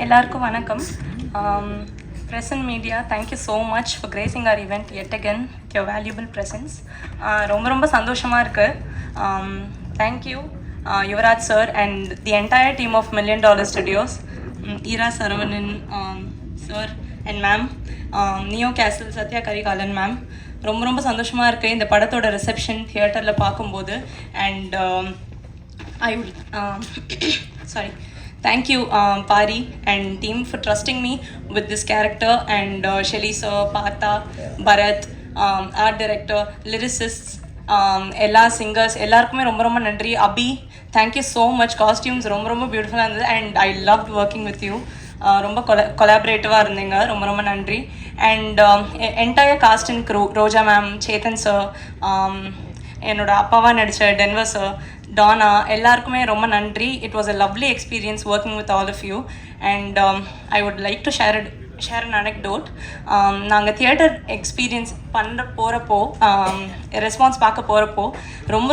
எல்லாருக்கும் வணக்கம். Present media, thank you so much for gracing our event yet again with your valuable presence. ரொம்ப சந்தோஷமாக இருக்குது. Thank you, Yuvraj sir and the entire team of $1 Million Studios, Ira Saravanan sir and ma'am, Neo Castle, Satya Karikalan ma'am. ரொம்ப சந்தோஷமாக இருக்குது இந்த படத்தோட reception தியேட்டரில் பார்க்கும்போது. And I would thank you Pari and team for trusting me with this character, and Shelly sir, Partha, Bharat, art director, lyricists, எல்லா singers எல்லாருக்குமே ரொம்ப நன்றி. Abhi, thank you so much. Costumes ரொம்ப பியூட்டிஃபுல்லாக இருந்தது and I loved working with you. ரொம்ப கொலாபரேட்டிவாக இருந்தீங்க. ரொம்ப நன்றி. And entire cast and crew, Roja ma'am, Chetan sir, என்னோட அப்பாவாக நடித்த டென்வர் சார், டானா, எல்லாருக்குமே ரொம்ப நன்றி. It was a lovely experience working with all of you. And I would like to share an anecdote. நாங்கள் தியேட்டர் எக்ஸ்பீரியன்ஸ் போகிறப்போ ரெஸ்பான்ஸ் பார்க்க போகிறப்போ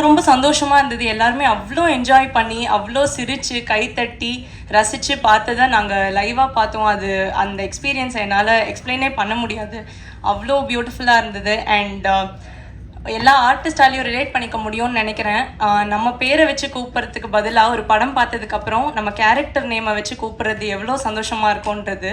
ரொம்ப சந்தோஷமாக இருந்தது. எல்லாருமே அவ்வளோ என்ஜாய் பண்ணி அவ்வளோ சிரித்து கைத்தட்டி ரசித்து பார்த்ததை நாங்கள் லைவாக பார்த்தோம். அது அந்த எக்ஸ்பீரியன்ஸை என்னால் எக்ஸ்பிளைனே பண்ண முடியாது. அவ்வளோ பியூட்டிஃபுல்லாக இருந்தது. அண்ட் எல்லா ஆர்டிஸ்டாலையும் ரிலேட் பண்ணிக்க முடியும்னு நினைக்கிறேன். நம்ம பேரை வச்சு கூப்பிட்றதுக்கு பதிலாக ஒரு படம் பார்த்ததுக்கப்புறம் நம்ம கேரக்டர் நேமை வச்சு கூப்பிட்றது எவ்வளோ சந்தோஷமாக இருக்கும்ன்றது.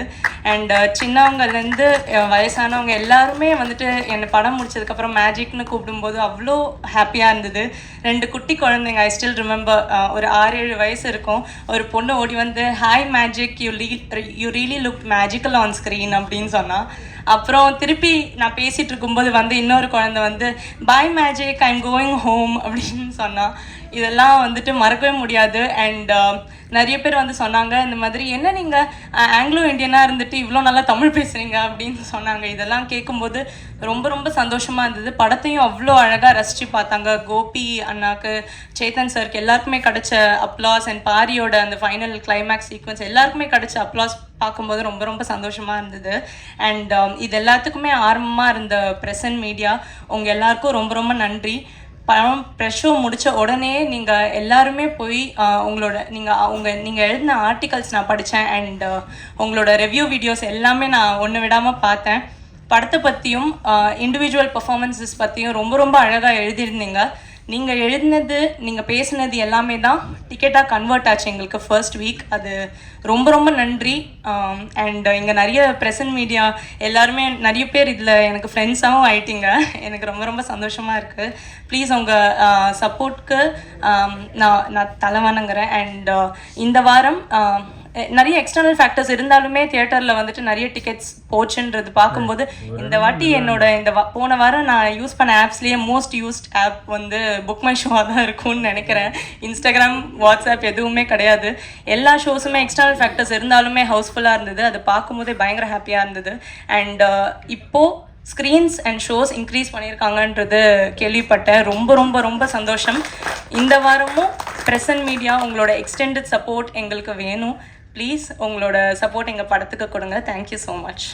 அண்ட் சின்னவங்கலேருந்து வயசானவங்க எல்லாருமே வந்துட்டு என்னை படம் முடிச்சதுக்கப்புறம் மேஜிக்னு கூப்பிடும்போது அவ்வளோ ஹாப்பியாக இருந்தது. 2 குட்டி குழந்தைங்க, ஐ ஸ்டில் ரிமெம்பர், ஒரு 6-7 வயசு இருக்கும். ஒரு பொண்ணு ஓடி வந்து hi magic, you really look magical on screen அப்படின்னு சொன்னால். அப்புறம் திருப்பி நான் பேசிகிட்டு இருக்கும்போது வந்து இன்னொரு குழந்தை வந்து bye magic, I am going home அப்படின்னு சொன்னான். இதெல்லாம் வந்துட்டு மறக்கவே முடியாது. அண்ட் நிறைய பேர் வந்து சொன்னாங்க, இந்த மாதிரி என்ன நீங்கள் ஆங்கிலோ இண்டியனாக இருந்துட்டு இவ்வளோ நல்லா தமிழ் பேசுகிறீங்க அப்படின்னு சொன்னாங்க. இதெல்லாம் கேட்கும்போது ரொம்ப சந்தோஷமாக இருந்தது. படத்தையும் அவ்வளோ அழகாக ரசித்து பார்த்தாங்க. கோபி அண்ணாக்கு, சேத்தன் சருக்கு எல்லாருக்குமே கிடைச்ச அப்ளாஸ், அண்ட் பாரியோட அந்த ஃபைனல் கிளைமேக்ஸ் சீக்வன்ஸ் எல்லாருக்குமே கிடைச்ச அப்ளாஸ் பார்க்கும்போது ரொம்ப சந்தோஷமாக இருந்தது. அண்ட் இது எல்லாத்துக்குமே ஆரம்பமாக இருந்த ப்ரெசன்ட் மீடியா, உங்கள் எல்லாருக்கும் ரொம்ப நன்றி. படம் ப்ரெஷ் ஷோ முடித்த உடனே நீங்கள் எல்லாருமே போய் நீங்கள் எழுதின ஆர்டிகல்ஸ் நான் படித்தேன். அண்ட் உங்களோட ரிவ்யூ வீடியோஸ் எல்லாமே நான் ஒன்று விடாமல் பார்த்தேன். படத்தை பற்றியும் இண்டிவிஜுவல் பர்ஃபார்மன்ஸஸ் பற்றியும் ரொம்ப அழகாக எழுதியிருந்தீங்க. நீங்கள் எழுதினது, நீங்கள் பேசினது எல்லாமே தான் டிக்கெட்டாக கன்வெர்ட் ஆச்சு எங்களுக்கு ஃபர்ஸ்ட் வீக். அது ரொம்ப நன்றி. அண்ட் இங்கே நிறைய ப்ரெசன்ட் மீடியா எல்லாருமே நிறைய பேர் இதில் எனக்கு ஃப்ரெண்ட்ஸாகவும் ஆயிட்டீங்க. எனக்கு ரொம்ப சந்தோஷமாக இருக்குது. ப்ளீஸ் உங்கள் சப்போர்ட்க்கு நான் தலை வணங்குறேன். அண்ட் இந்த வாரம் நிறைய எக்ஸ்டர்னல் ஃபேக்டர்ஸ் இருந்தாலுமே தியேட்டரில் வந்துட்டு நிறைய டிக்கெட்ஸ் போச்சுன்றது பார்க்கும்போது இந்த வாட்டி என்னோட போன வாரம் நான் யூஸ் பண்ண ஆப்ஸ்லேயே மோஸ்ட் யூஸ்ட் ஆப் வந்து புக் மை ஷோவாக தான் இருக்கும்னு நினைக்கிறேன். இன்ஸ்டாகிராம், வாட்ஸ்அப் எதுவுமே கிடையாது. எல்லா ஷோஸுமே எக்ஸ்டர்னல் ஃபேக்டர்ஸ் இருந்தாலுமே ஹவுஸ்ஃபுல்லாக இருந்தது. அது பார்க்கும்போதே பயங்கர ஹாப்பியாக இருந்தது. அண்ட் இப்போது ஸ்க்ரீன்ஸ் அண்ட் ஷோஸ் இன்க்ரீஸ் பண்ணியிருக்காங்கன்றது கேள்விப்பட்டேன். ரொம்ப சந்தோஷம். இந்த வாரமும் ப்ரெசன்ட் மீடியா உங்களோட எக்ஸ்டெண்டட் சப்போர்ட் எங்களுக்கு வேணும். ப்ளீஸ் உங்களோட சப்போர்ட் எங்கள் படத்துக்கு கொடுங்க. Thank you so much.